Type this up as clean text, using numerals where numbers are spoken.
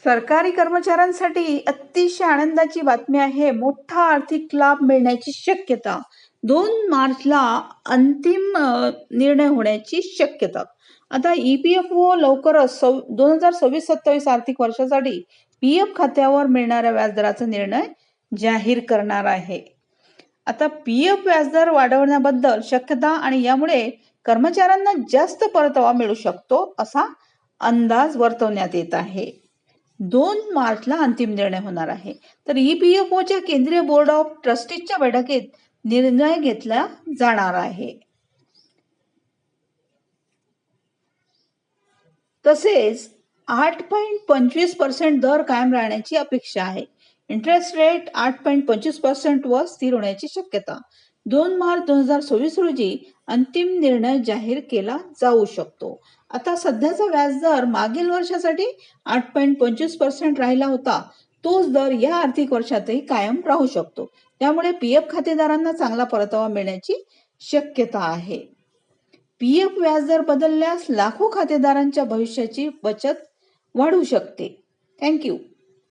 सरकारी कर्मचाऱ्यांसाठी अतिशय आनंदाची बातमी आहे. मोठा आर्थिक लाभ मिळण्याची शक्यता. 2 मार्चला अंतिम निर्णय होण्याची शक्यता. आता EPFO लवकरच 2026-27 आर्थिक वर्षासाठी PF खात्यावर मिळणाऱ्या व्याजदराचा निर्णय जाहीर करणार आहे. आता PF व्याजदर वाढवण्याबद्दल शक्यता आणि यामुळे कर्मचाऱ्यांना जास्त परतावा मिळू शकतो असा अंदाज वर्तवण्यात येत आहे. 2 मार्चला अंतिम निर्णय होणार आहे. तर EPFOच्या केंद्रीय बोर्ड ऑफ ट्रस्टीजच्या बैठकीत निर्णय घेतला जाणार आहे. तसेच 8.25% दर कायम राहण्याची अपेक्षा आहे. इंटरेस्ट रेट 8.25% वर स्थिर होण्याची शक्यता. 2 मार्च 2026 रोजी अंतिम निर्णय जाहीर केला जाऊ शकतो. आता सध्याचा व्याजदर मागील वर्षासाठी 8.25% राहिला होता. तोच दर या आर्थिक वर्षातही कायम राहू शकतो. त्यामुळे PF खातेदारांना चांगला परतावा मिळण्याची शक्यता आहे. PF व्याजदर बदलल्यास लाखो खातेदारांच्या भविष्याची बचत वाढू शकते. थँक्यू.